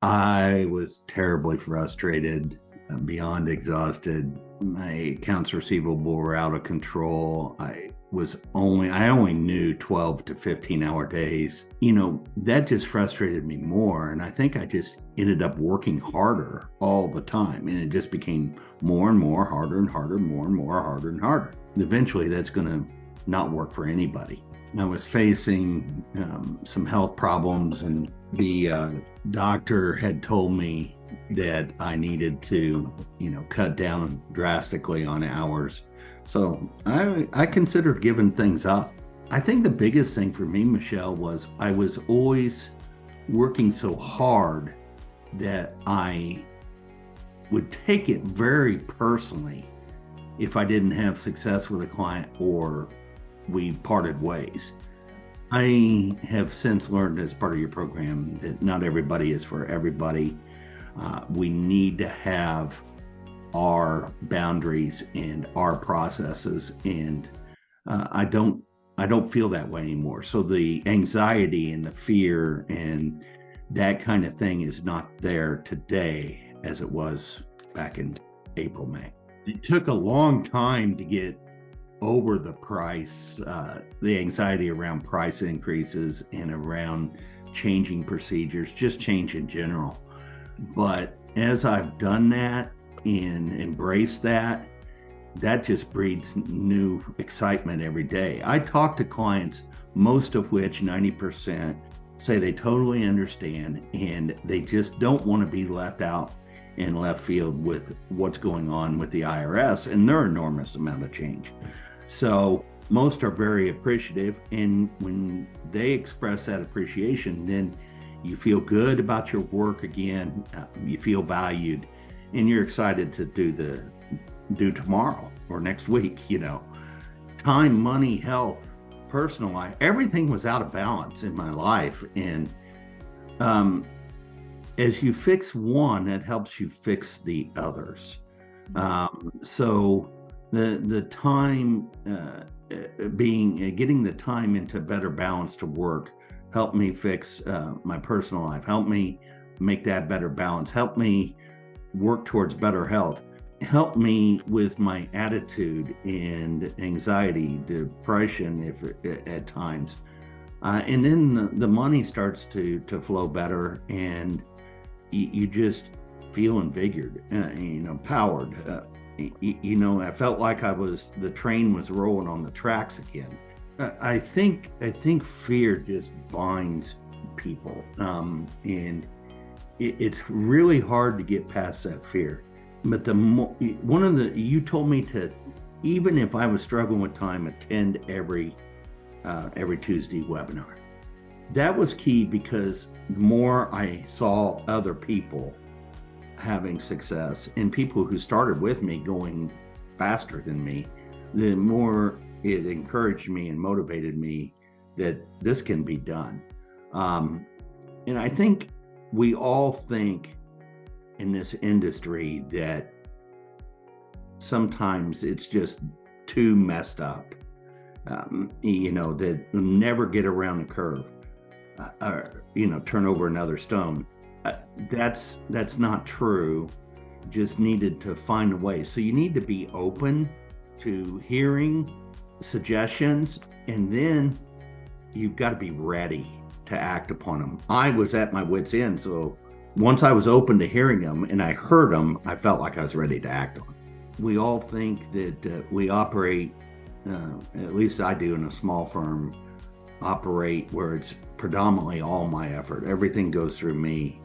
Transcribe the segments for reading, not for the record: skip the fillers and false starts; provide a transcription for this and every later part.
I was terribly frustrated, beyond exhausted. My accounts receivable were out of control. I only knew 12 to 15-hour days. That just frustrated me more. And I think I just ended up working harder all the time. And it just became more and more harder and harder, more and more harder and harder. Eventually, that's going to not work for anybody. I was facing some health problems, and the doctor had told me that I needed to, cut down drastically on hours. So I considered giving things up. I think the biggest thing for me, Michelle, was I was always working so hard that I would take it very personally if I didn't have success with a client or we parted ways. I have since learned as part of your program that not everybody is for everybody. We need to have our boundaries and our processes, and I don't feel that way anymore. So the anxiety and the fear and that kind of thing is not there today as it was back in April, May. It took a long time to get over the anxiety around price increases and around changing procedures, just change in general. But as I've done that and embraced that, that just breeds new excitement every day. I talk to clients, most of which 90% say they totally understand and they just don't want to be left out in left field with what's going on with the IRS and their enormous amount of change. So most are very appreciative. And when they express that appreciation, then you feel good about your work again. You feel valued, and you're excited to do tomorrow or next week. Time, money, health, personal life, everything was out of balance in my life. And as you fix one, it helps you fix the others. So the time getting the time into better balance to work helped me fix my personal life, helped me make that better balance, helped me work towards better health, helped me with my attitude and anxiety, depression at times. And then the money starts to flow better, and you just feel invigorated, powered. I felt like the train was rolling on the tracks again. I think fear just binds people, and it's really hard to get past that fear. But you told me to, even if I was struggling with time, attend every Tuesday webinar. That was key, because the more I saw other people having success and people who started with me going faster than me, the more it encouraged me and motivated me that this can be done. And I think we all think in this industry that sometimes it's just too messed up, that we'll never get around the curve, or turn over another stone. That's not true. Just needed to find a way. So you need to be open to hearing suggestions, and then you've got to be ready to act upon them. I was at my wit's end, so once I was open to hearing them and I heard them, I felt like I was ready to act on them. We all think that we operate, at least I do in a small firm, operate where it's predominantly all my effort. Everything goes through me.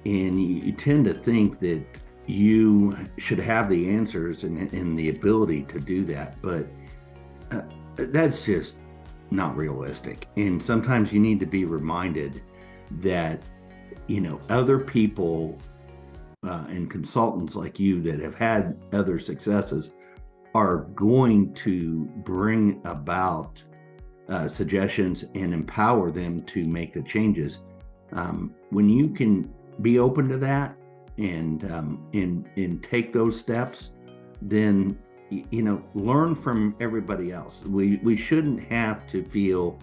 And you tend to think that you should have the answers and the ability to do that. But that's just not realistic. And sometimes you need to be reminded that, other people and consultants like you that have had other successes are going to bring about suggestions and empower them to make the changes. When you can be open to that and take those steps, then learn from everybody else. We shouldn't have to feel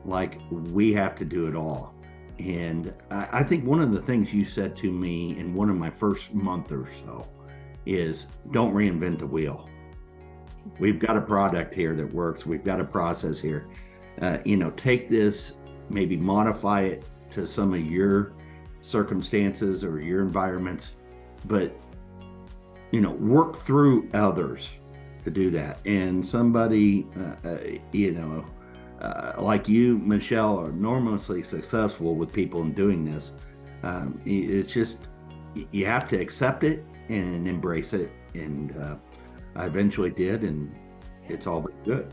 like we have to do it all. And I think one of the things you said to me in one of my first month or so is don't reinvent the wheel. We've got a product here that works. We've got a process here. Take this, maybe modify it to some of your circumstances or your environments, but work through others to do that. And somebody, like you, Michelle, are enormously successful with people in doing this. It's just, you have to accept it and embrace it. And I eventually did, and it's all been good.